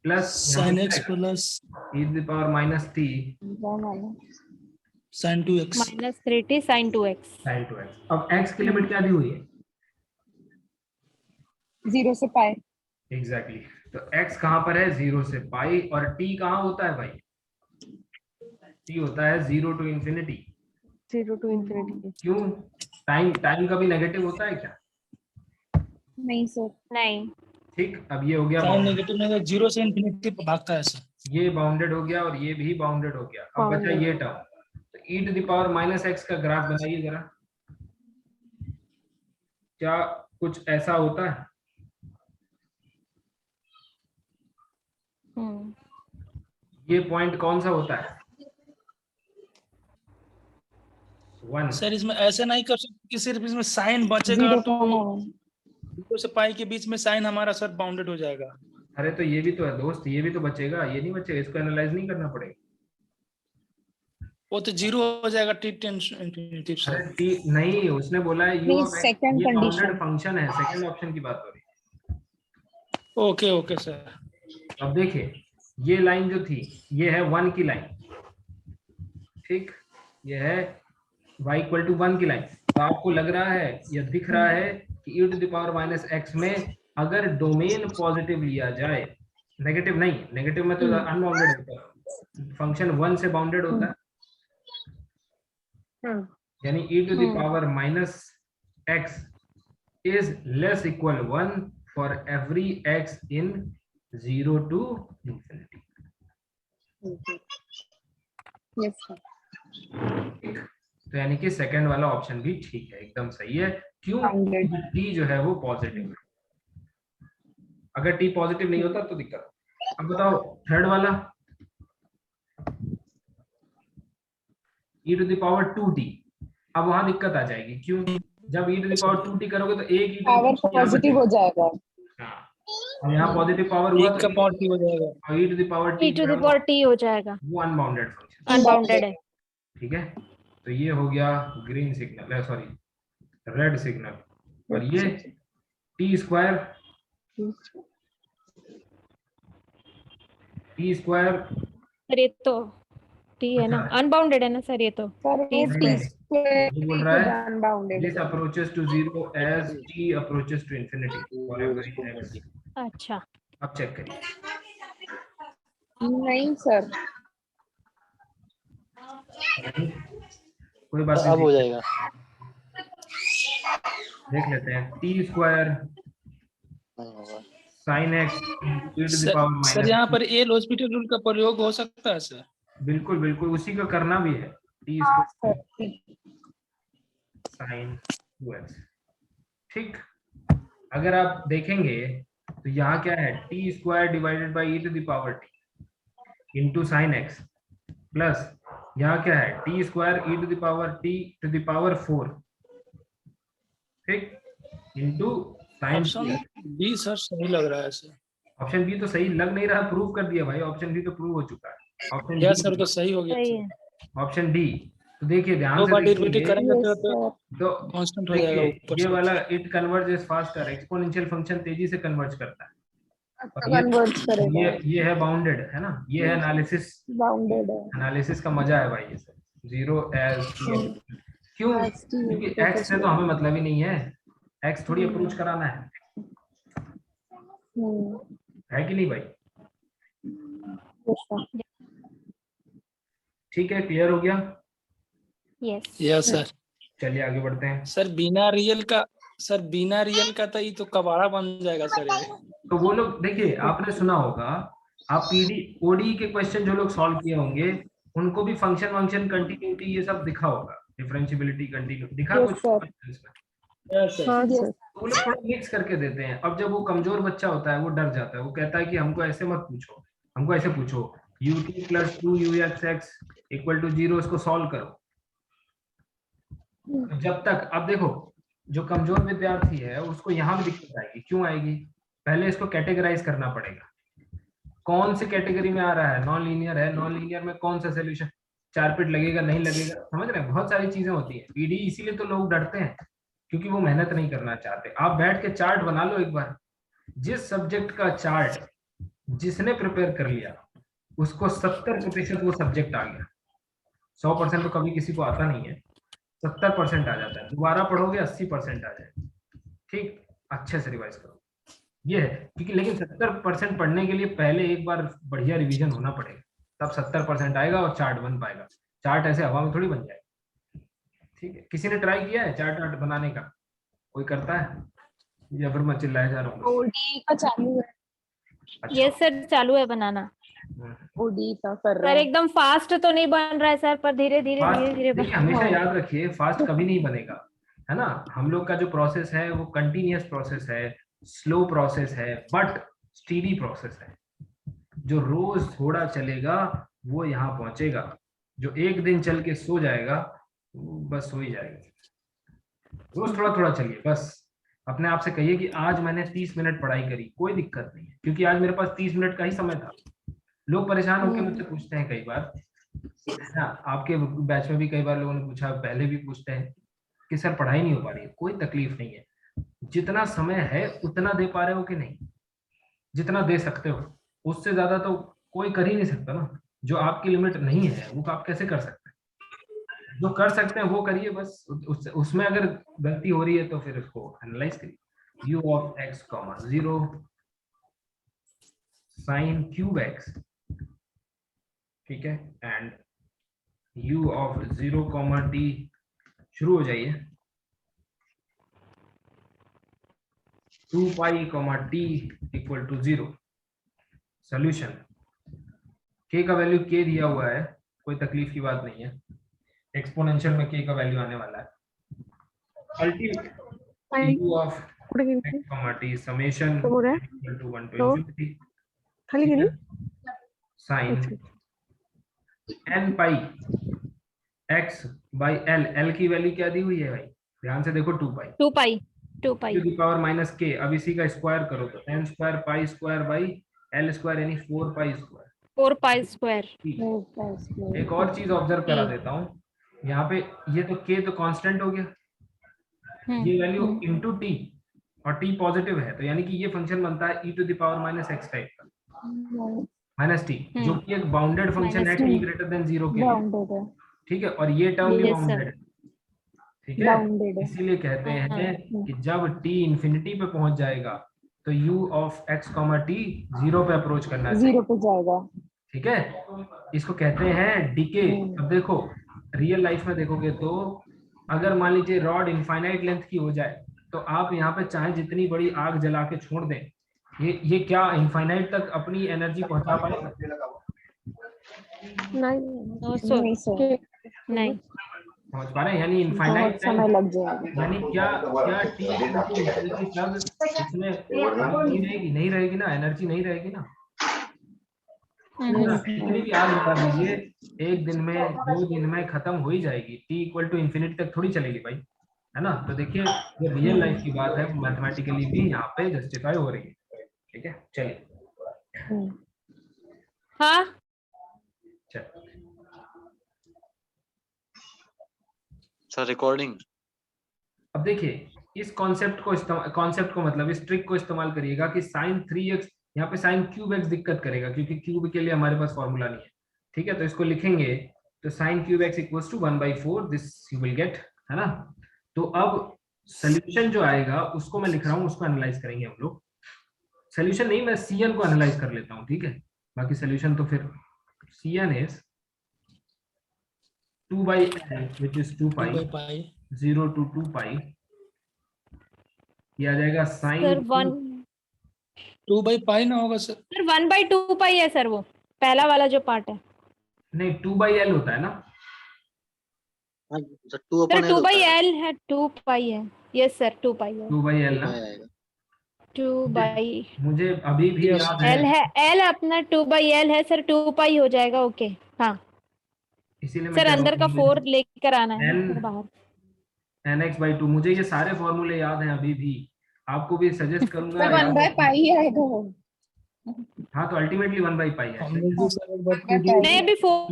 plus sin x plus e to the power minus t sin 2x minus 3t sin 2x। sin 2x। अब x की limit क्या दी हुई है? 0 से पाई। एग्जैक्टली तो x कहाँ पर है? 0 से पाई। और t कहाँ होता है भाई? t होता है 0 टू इंफिनिटी। 0 to infinity। क्यों? टाइम कभी नेगेटिव होता है क्या? नहीं सर, नहीं। ठीक, अब ये हो गया sin नेगेटिव में 0 से इंफिनिटी पर भागता है सर। ये बाउंडेड हो गया और ये भी बाउंडेड हो गया। अब बचा ये टर्म, तो e to the power minus x का ग्राफ बनाइए जरा। क्या कुछ ऐसा होता है? ये पॉइंट कौन सा होता है? 1। सर इसमें ऐसे नहीं कर सकते कि सिर्फ इसमें साइन बचेगा तो 0 से पाई के बीच में साइन हमारा सर बाउंडेड हो जाएगा। अरे तो ये भी तो है दोस्त, ये भी तो बचेगा, ये नहीं बचेगा, इसको एनालाइज नहीं करना पड़ेगा। वो तो 0 हो जाएगा t टेंस इंफिनिटी अरे सर। t नहीं, उसने बोला है u ऑफ x, second ये condition। बाउंडेड फंक्शन है, सेकंड ऑप्शन की बात हो रही है। Okay okay sir. अब देखिए ये लाइन जो थी ये है 1 की लाइन, ठीक, ये है y इक्वल टू 1 की लाइन। तो आपको लग रहा है या दिख रहा है कि e to the power minus x में अगर डोमेन पॉजिटिव लिया जाए, नेगेटिव नहीं, नेगेटिव में तो अनबाउंडेड होता है, फंक्शन 1 से बाउंडेड होता है, यानी e to the power minus x is less equal 1 for every x in 0 to infinity. Yes sir. तो यानी कि सेकंड वाला ऑप्शन भी ठीक है, एकदम सही है। क्यों? t जो है वो पॉजिटिव है, अगर t पॉजिटिव नहीं होता तो दिक्कत। अब बताओ थर्ड वाला e to the power 2t, अब वहां दिक्कत आ जाएगी। क्यों? जब e to the power 2t करोगे तो एक e पावर पॉजिटिव हो जाएगा। और यहाँ पॉजिटिव पावर हुआ एक का पावर t हो जाएगा और e to the power e to the power t हो जाएगा, वो अनबाउंडेड फंक्शन, अनबाउंडेड है। ठीक है। तो ये हो गया green signal, sorry red signal. और ये टी स्क्वायर सर ये तो t है ना, अनबाउंडेड है ना सर ये तो। सर T ये बोल रहा है unbounded. this approaches to 0 as t approaches to infinity for every x। अच्छा, अब चेक करिए। नहीं सर, कोई बात अब हो नहीं, जाएगा। देख लेते हैं। टी स्क्वायर नहीं होगा। Sine x e to the power sir minus, यहाँ पर एल हॉस्पिटल रूल का प्रयोग हो सकता है सर। बिल्कुल बिल्कुल उसी का करना भी है। टी स्क्वायर साइन 2x, ठीक। अगर आप देखेंगे तो यहाँ क्या है, T square divided by E to the power T into sine x, plus यहाँ क्या है, T square E to the power T to the power 4, ठीक, into sine. Option B sir सही लग रहा है सर। ऑप्शन बी तो सही लग नहीं रहा, प्रूव कर दिया भाई, ऑप्शन बी तो प्रूव हो चुका है। ऑप्शन यस सर तो सही हो गया सही है। Option D. तो देखिए ध्यान दो से बार देखिए, रिपीट करेंगे Yes, तो sir. तो कांस्टेंट हो जाएगा देखिए ऊपर ये से। वाला it converges faster, exponential function तेजी से कन्वर्ज करता है। और Converge करेगा. ये है बाउंडेड, है ना, ये है एनालिसिस। Bounded है. एनालिसिस का मजा है भाई ये सब। 0 एज क्यों? As to क्योंकि एक्स से तो हमें मतलब ही नहीं है, एक्स थोड़ी अप्रोच कराना है कि नहीं भाई? Yes, sir. ठीक है, क्लियर हो गया? Yes yes sir. चलिए आगे बढ़ते हैं। सर बिना रियल का तो ये तो कबाड़ा बन जाएगा सर ये। तो वो लोग देखिए, आपने सुना होगा, आप पीडी ओडी के क्वेश्चन जो लोग सॉल्व किए होंगे उनको भी फंक्शन कंटिन्यूटी ये सब दिखा होगा, डिफरेंशिएबिलिटी कंटिन्यूटी दिखा Yes, कुछ sir. questions में। हाँ सर. तो वो लोग थोड़ा मिक्स करके देते हैं। अब जब वो कमजोर बच्चा होता है वो डर जाता है, वो कहता है कि हमको ऐसे मत पूछो, हमको ऐसे पूछो ut + 2uxx = 0, इसको सॉल्व करो। जब तक, अब देखो जो कमजोर विद्यार्थी है उसको यहाँ भी दिक्कत आएगी। क्यों आएगी? पहले इसको कैटेगराइज करना पड़ेगा, कौन से कैटेगरी में आ रहा है, नॉन लीनियर है, नॉन लीनियर में कौन सा सोल्यूशन, 4 पिट लगेगा नहीं लगेगा, समझ रहे हैं? बहुत सारी चीजें होती है। पीडी इसीलिए तो लोग डरते हैं, क्योंकि वो मेहनत नहीं करना चाहते। आप बैठ के चार्ट बना लो एक बार, जिस सब्जेक्ट का चार्ट जिसने प्रिपेयर कर लिया उसको 70% वो सब्जेक्ट आ गया। 100% तो कभी किसी को आता नहीं है, 70% आ जाता है। दोबारा पढ़ोगे 80% आ जाए। ठीक, अच्छे से रिवाइज करो, ये है। क्योंकि लेकिन 70% पढ़ने के लिए पहले एक बार बढ़िया रिवीजन होना पड़ेगा, तब 70% आएगा और चार्ट बन पाएगा। चार्ट ऐसे हवा में थोड़ी बन जाएगा। ठीक है, किसी ने ट्राई किया है चार्ट वार्ट बनाने का? कोई करता है या फिर मैं चिल्लाया जा रहा हूँ? ओडी का चालू है. अच्छा। यस सर, चालू है बनाना। ओडी का कर रहा सर है. एकदम फास्ट तो नहीं बन रहा है सर, पर धीरे धीरे देखिए, बन हमेशा याद रखिए, फास्ट कभी नहीं बनेगा, है ना। हम लोग का जो प्रोसेस है वो कंटिन्यूअस प्रोसेस है, स्लो प्रोसेस है, बट स्टीडी प्रोसेस है। जो रोज थोड़ा चलेगा वो यहाँ पहुंचेगा, जो एक दिन चल के सो जाएगा वो बस सो ही जाएगा। रोज थोड़ा थोड़ा चलिए, बस अपने आप से कहिए कि आज मैंने 30 मिनट पढ़ाई करी, कोई दिक्कत नहीं है, क्योंकि आज मेरे पास 30 मिनट का ही समय था। लोग परेशान होकर मुझसे पूछते हैं कई बार, आपके बैच में भी कई बार लोगों ने पूछा, पहले भी पूछते हैं कि सर पढ़ाई नहीं हो पा रही है। कोई तकलीफ नहीं है, जितना समय है उतना दे पा रहे हो कि नहीं, जितना दे सकते हो, उससे ज्यादा तो कोई कर ही नहीं सकता ना। जो आपकी लिमिट नहीं है वो आप कैसे कर सकते हैं? जो कर सकते हैं वो करिए बस। उसमें अगर गलती हो रही है तो फिर उसको एनालाइज करिए। u of x, 0 sin cube x, ठीक है, एंड u of 0, t, शुरू हो जाइए, 2 pi, t = 0। सॉल्यूशन, k का वैल्यू k दिया हुआ है, कोई तकलीफ की बात नहीं है। एक्सपोनेंशियल में k का वैल्यू आने वाला है। Ultimate u of x, t summation = 1 to infinity खाली गिरी. sin n pi x by l। l की वैल्यू क्या दी हुई है भाई? ध्यान से देखो, 2 pi 2 pi to the power -k। अब इसी का स्क्वायर करो तो n square pi square by l square, यानी 4 pi स्क्वायर। 4 pi square. एक और चीज ऑब्जर्व करा देता हूँ, यहाँ पे ये तो k तो कांस्टेंट हो गया, ये वैल्यू इनटू t, और t पॉजिटिव है, तो यानी कि ये फंक्शन बनता है e to the power -x type का, -t, जो कि एक बाउंडेड फंक्शन है t > 0 के लिए। ठीक है, और ये टर्म भी बाउंडेड है। ठीक है, इसीलिए कहते हैं कि जब t इंफिनिटी पे पहुंच जाएगा तो u of x, t 0 पे अप्रोच करना चाहिए, 0 पे जाएगा. ठीक है, इसको कहते हैं डीके। अब देखो रियल लाइफ में देखोगे तो अगर मान लीजिए रॉड इनफाइनाइट लेंथ की हो जाए तो आप यहाँ पे चाहे जितनी बड़ी आग जला के छोड़ दें, ये क्या इनफाइनाइट तक अपनी एनर्जी पहुंचा पाएगा? नहीं. नहीं। समझ पा रहे हैं? यानी बहुत इनफाइनाइट समय टाइम, लग जाएगा। यानी क्या क्या t इनफिनिटी तक इसमें नहीं रहेगी, नहीं रहेगी ना, एनर्जी नहीं रहेगी ना। कितनी भी आग लगा दीजिए, एक दिन में 2 दिन में खत्म हो ही जाएगी, t इक्वल टू इन्फिनिटी तक थोड़ी चलेगी भाई, है ना। तो देखिए ये रियल लाइफ की बात है, मैथमेटिकली भी यहाँ पे जस्टिफाई हो रही है। ठीक है, चलिए। हाँ चल सर रिकॉर्डिंग। अब देखिए इस कॉन्सेप्ट को मतलब इस ट्रिक को इस्तेमाल करिएगा कि साइन 3x, यहाँ पे साइन क्यूब एक्स दिक्कत करेगा क्योंकि क्यूब के लिए हमारे पास फॉर्मूला नहीं है। ठीक है, तो इसको लिखेंगे तो sine cube x equals to 1/4, this you will get, है ना। तो अब सोल्यूशन जो आएगा उसको मैं लिख रहा हूँ, उसको एनालाइज करेंगे हम लोग। सोल्यूशन नहीं, मैं CN को एनालाइज कर लेता हूँ, ठीक है। बाकी सोल्यूशन तो फिर CN is 2/L which is 2 pi 0 to 2 pi, ये आ जाएगा सर साइन 2/π ना होगा सर? 1/2 पाई है सर, वो पहला वाला जो पार्ट है। नहीं 2/L होता है ना। हाँ सर, सर 2/L है, 2 पाई है। यस सर 2 पाई है। 2/L ना, 2/L मुझे अभी भी याद है, है, L अपना 2/L है सर, 2 पाई हो जाएगा। ओके हाँ इसीलिए मैं सर, कह रहा अंदर का हूँ 4 लेकर आना है N सर बाहर। nx/2, मुझे ये सारे फॉर्मूले याद हैं अभी भी, आपको भी सजेस्ट करूंगा सर 1/π ही आएगा वो। हाँ तो अल्टीमेटली 1/π है, नहीं अभी 4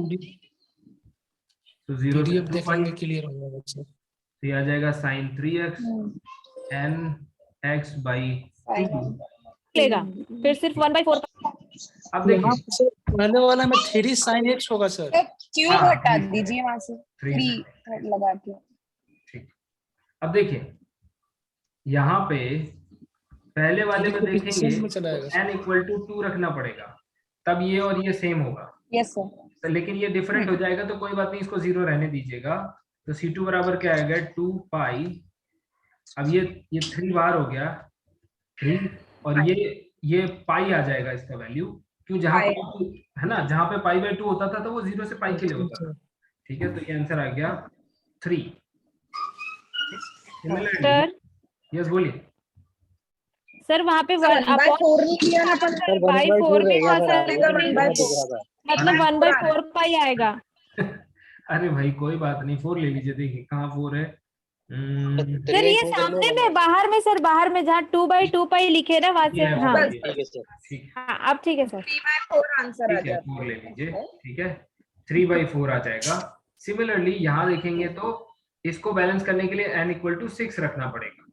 तो 0 से 2 pi, क्लियर हो जाएगा सर। तो ये आ जाएगा साइन 3x nx/2। लेगा, फिर सिर्फ 1/4। अब देखिए यहाँ पे सर पहले वाला में 3 sin x होगा सर। क्यों हाँ, हटा दीजिए वहां से, 3 3 लगा के। ठीक। अब देखिए यहाँ पे पहले वाले में देखेंगे में चला जाएगा n इक्वल टू 2 रखना पड़ेगा, तब ये और ये सेम होगा। Yes sir. तो लेकिन ये डिफरेंट हो जाएगा तो कोई बात नहीं, इसको 0 रहने दीजिएगा। तो C2 बराबर क्या आएगा 2 पाई, अब ये 3 बार हो गया 3, और ये पाई आ जाएगा इसका वैल्यू, क्यों जहां पे है ना, जहां पे π/2 होता था तो वो 0 से पाई के लिए होता था। ठीक है, तो ये आंसर आ गया 3। सर यस बोलिए। सर वहाँ पे 1/4 नहीं किया ना अपन। सर 1/4 भी था सर, 1/4 मतलब 1/4 पाई आएगा। अरे भाई कोई बात नहीं, 4 ले लीजिए, देखिए कहाँ 4 है। सर ये सामने में, बाहर में सर, बाहर में जहाँ 2/2 पाई लिखे ना वहां से। ये है, हाँ ठीक है सर। ठीक हाँ अब ठीक है सर। 3/4 आंसर आ ठीक है, जाता 4 ले लीजिए, ठीक है 3/4 आ जाएगा। सिमिलरली यहाँ देखेंगे तो इसको बैलेंस करने के लिए n इक्वल टू 6 रखना पड़ेगा,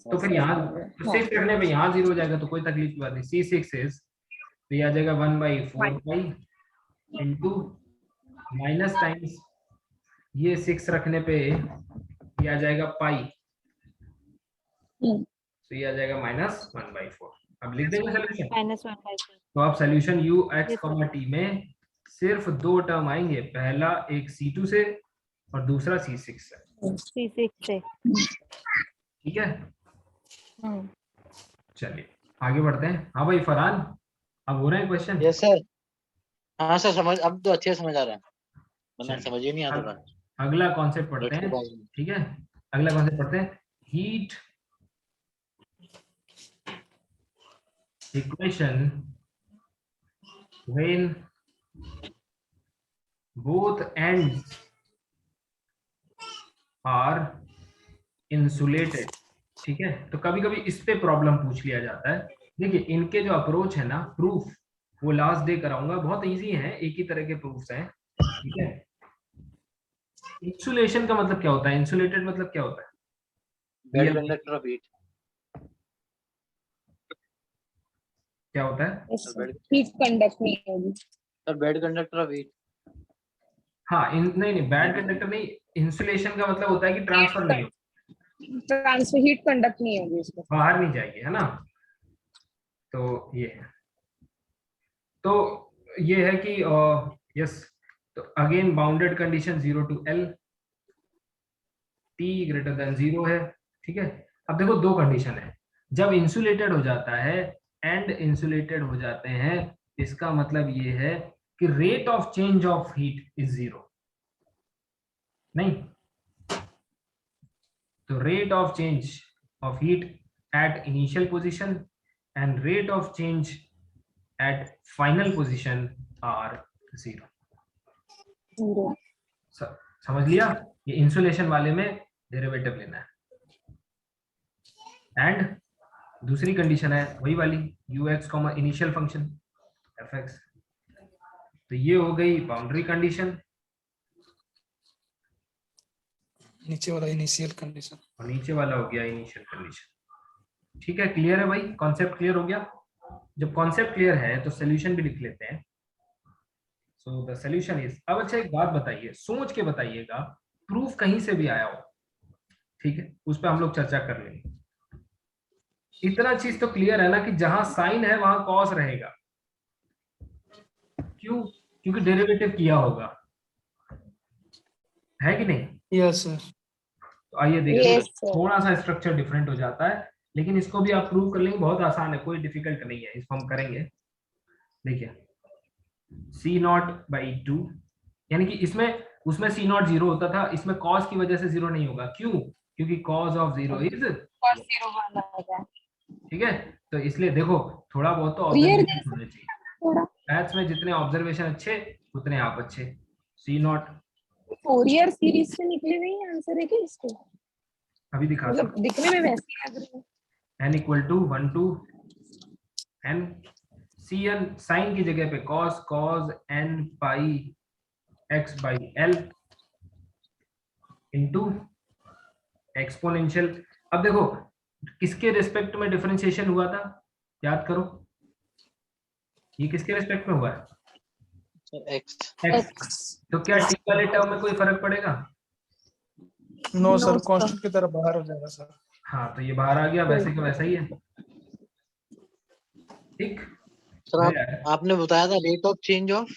तो फिर यहाँ तो 6 रखने पे यहाँ 0 हो जाएगा, तो कोई तकलीफ की बात नहीं। C6 इज, तो ये आ जाएगा 1/4 पाई इंटू माइनस टाइम्स ये 6 रखने पे ये आ जाएगा पाई, तो ये आ जाएगा -1/4। अब लिख देंगे सोल्यूशन। -1/4। तो आप सोल्यूशन ux, t में सिर्फ 2 टर्म आएंगे, पहला एक C2 से और दूसरा C6 से। C6 से। ठीक है, चलिए आगे बढ़ते हैं। हाँ भाई फरहान, अब हो रहे हैं क्वेश्चन? Yes sir. हाँ सर, समझ अब तो अच्छे से समझ आ रहा है, वरना समझ ही नहीं आता था। अगला कॉन्सेप्ट पढ़ते हैं, ठीक है। अगला कॉन्सेप्ट पढ़ते हैं, heat equation when both ends are insulated. ठीक है, तो कभी कभी इस पे प्रॉब्लम पूछ लिया जाता है। देखिए इनके जो अप्रोच है ना, प्रूफ वो लास्ट डे कराऊंगा, बहुत इजी है, एक ही तरह के प्रूफ्स हैं। ठीक है, इंसुलेशन का मतलब क्या होता है, इंसुलेटेड मतलब क्या होता है? Bad conductor of heat. क्या होता है? हीट कंडक्ट नहीं होगी sir, bad conductor of heat. हाँ नहीं बैड कंडक्टर नहीं, इंसुलेशन का मतलब होता है कि ट्रांसफर नहीं होगा, ट्रांसफर हीट कंडक्ट नहीं होगी इसमें, बाहर नहीं जाएगी, है ना। तो ये है, तो ये है कि यस, तो again bounded condition 0 to L, T greater than 0 है। ठीक है, अब देखो दो कंडीशन है, जब इंसुलेटेड हो जाता है एंड इंसुलेटेड हो जाते हैं, इसका मतलब ये है कि rate of change of heat is 0। नहीं, तो rate of change of heat at initial position and rate of change at final position are 0. Zero समझ लिया? ये इंसुलेशन वाले में डेरिवेटिव लेना है। एंड दूसरी कंडीशन है वही वाली ux comma initial function fx। तो ये हो गई बाउंड्री कंडीशन नीचे वाला इनिशियल कंडीशन और नीचे वाला हो गया इनिशियल कंडीशन। ठीक है, क्लियर है भाई? कॉन्सेप्ट क्लियर हो गया? जब कॉन्सेप्ट क्लियर है तो सोल्यूशन भी लिख लेते हैं। सो द सोल्यूशन इज, अब अच्छा एक बात बताइए, सोच के बताइएगा, प्रूफ कहीं से भी आया हो, ठीक है, उस पर हम लोग चर्चा कर लेंगे। इतना चीज तो क्लियर है ना कि जहां साइन है वहां कॉस रहेगा। क्यों? क्योंकि डेरिवेटिव किया होगा, है कि नहीं? Yes sir. तो आइए देखिए, Yes, sir. थोड़ा सा स्ट्रक्चर डिफरेंट हो जाता है, लेकिन इसको भी आप प्रूव कर लेंगे, बहुत आसान है, कोई डिफिकल्ट नहीं है, इसको हम करेंगे। देखिए C0/2, यानी कि इसमें उसमें C0 0 होता था, इसमें cos की वजह से 0 नहीं होगा। क्यों? क्योंकि cos of 0 is, cos 0 1 आएगा। ठीक है, तो इसलिए देखो थोड़ा बहुत तो Clear ऑब्जर्वेशन होने चाहिए। थोड़ा मैथ्स में जितने ऑब्जर्वेशन अच्छे उतने आप अच्छे। C0 फोरियर सीरीज से निकले हुए ही आंसर है क्या इसके? अभी दिखा मतलब दिखने में वैसे ही लग रही है। n equal to 1 to n, cn sine की जगह पे cos n pi x by l into exponential. अब देखो किसके रिस्पेक्ट में डिफरेंशिएशन हुआ था, याद करो, ये किसके रिस्पेक्ट में हुआ है? एक्स। x। तो क्या t वाले टर्म में कोई फर्क पड़ेगा? No sir, sir. कांस्टेंट की तरफ बाहर हो जाएगा सर। हाँ, तो ये बाहर आ गया, वैसे का वैसा ही है। ठीक, सर आपने बताया था rate of change of,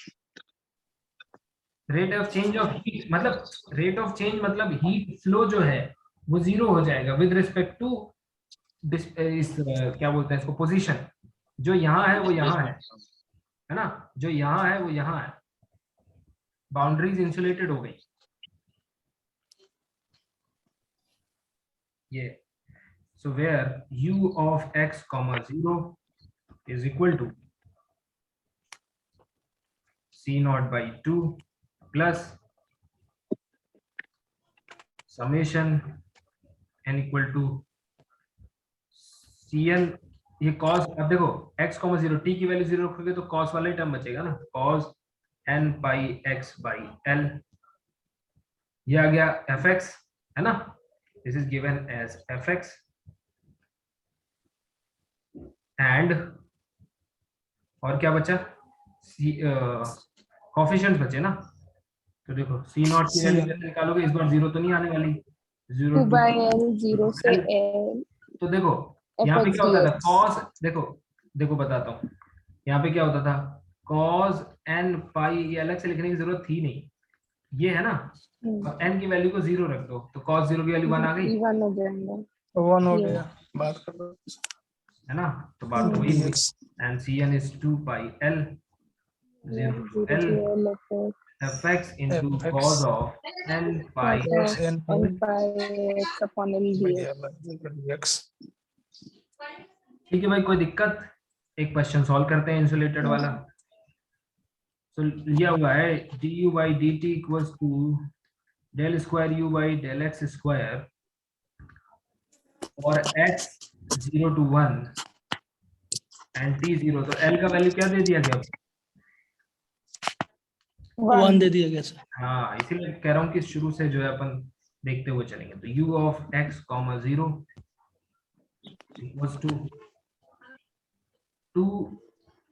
rate of change of heat, मतलब रेट ऑफ चेंज मतलब हीट फ्लो जो है वो 0 हो जाएगा विद रिस्पेक्ट टू इस क्या बोलते हैं इसको, पोजीशन। जो यहाँ है वो यहाँ है ना, जो यहाँ है वो यहाँ है, बाउंड्रीज इंसुलेटेड हो गई। ये so where u of x comma 0 is equal to C0/2 plus summation n equal to Cn, ये cos, अब देखो x, 0 t की वैल्यू 0 रखोगे तो cos वाला ही टर्म बचेगा ना, cos n pi x by l, ये आ गया fx, है ना, this is given as fx and और क्या बचा, कोफिशिएंट्स बचे ना, तो देखो C0 की वैल्यू जैसे निकालोगे इस बार 0 तो नहीं आने वाली, 0 2 by l 0 से l तो देखो यहाँ पे क्या होता था cos, देखो बताता हूँ, यहाँ पे क्या होता था cos n pi, ये अलग से लिखने की जरूरत थी नहीं, ये है ना, और n की वैल्यू को 0 रख दो तो cos 0 की वैल्यू 1 आ गई, 1 हो जाएगा, 1 हो गया, बात कर लो, है ना, तो बात तो वही हुई। and Cn is 2 pi l 0 to l fx into cos of n pi n n by x upon l x। ठीक है भाई, कोई दिक्कत? एक क्वेश्चन सॉल्व करते हैं इंसुलेटेड वाला। तो लिया हुआ है du by dt equals to del square u by del x square और x 0 to 1 and t 0, तो l का वैल्यू क्या दे दिया गया? 1 दे दिया गया सर। हाँ, इसीलिए कह रहा हूँ कि शुरू से जो है अपन देखते हुए चलेंगे। तो u of x, 0 equals to 2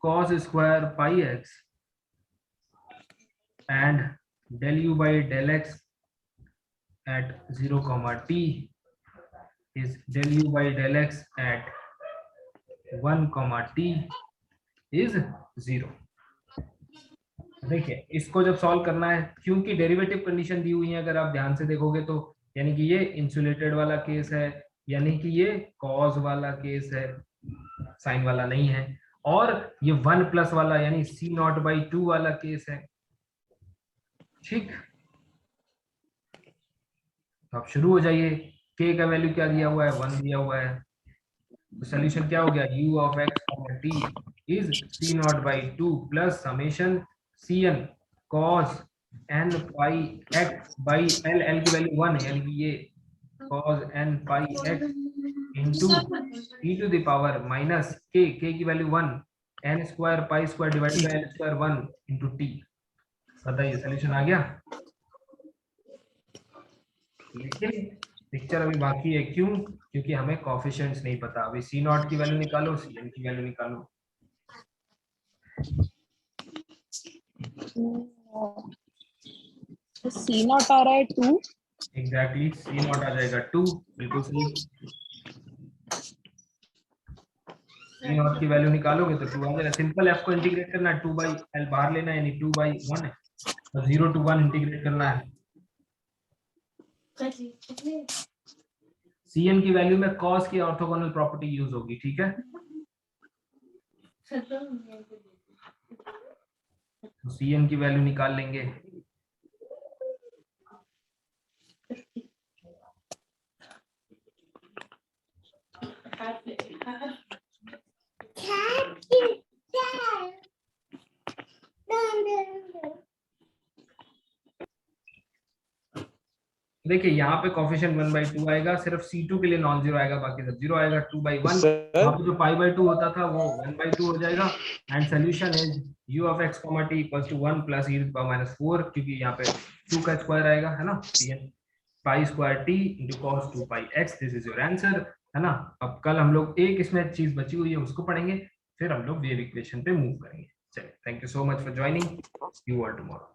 cos square pi x and del u by del x at 0 t is del u by del x at 1 t is 0। देखिए इसको जब सॉल्व करना है, क्योंकि डेरिवेटिव कंडीशन दी हुई है, अगर आप ध्यान से देखोगे तो, यानी कि ये इंसुलेटेड वाला केस है, यानी कि ये कॉज वाला केस है, साइन वाला नहीं है, और ये 1 प्लस वाला यानी C0/2 वाला केस है। ठीक, तो आप शुरू हो जाइए, के का वैल्यू क्या दिया हुआ है, 1 दिया हुआ है। तो सोल्यूशन क्या हो गया, u of x comma t is c0/2 plus summation cn cos n pi x by l की वैल्यू 1 है, यानी कि ये cos n pi x into e to the power minus k की value 1 n square pi square divided bye l square 1 into t। बताइए solution आ गया। लेकिन picture अभी बाकी है, क्यों? क्योंकि हमें कोएफिशिएंट्स नहीं पता। अभी c0 की वैल्यू निकालो, cn की वैल्यू निकालो। C0 आ रहा है 2, एग्जैक्टली c0 आ जाएगा 2, बिल्कुल सही। c0 की वैल्यू निकालोगे तो 2 आ जाएगा। सिंपल f को इंटीग्रेट करना है, 2/l बाहर लेना है, यानी 2/1 है, तो 0 to 1 इंटीग्रेट करना है। cn की वैल्यू में cos की ऑर्थोगोनल प्रॉपर्टी यूज होगी, ठीक है। तो cn की वैल्यू निकाल लेंगे। देखिए यहाँ पे कोफिशिएंट 1/2 आएगा, सिर्फ C2 के लिए नॉन जीरो आएगा, बाकी सब जीरो आएगा। 2/1 वहाँ पे जो π/2 होता था वो 1/2 हो जाएगा। And solution is u of x, t equals to 1 plus e to the power -4, क्योंकि यहाँ पे 2 का स्क्वायर आएगा, है ना, pi square t into cos 2πx। This is your answer, है ना। अब कल हम लोग एक इसमें चीज बची हुई है उसको पढ़ेंगे, फिर हम लोग वेव इक्वेशन पे मूव करेंगे। चलिए, thank you so much for joining, you all tomorrow.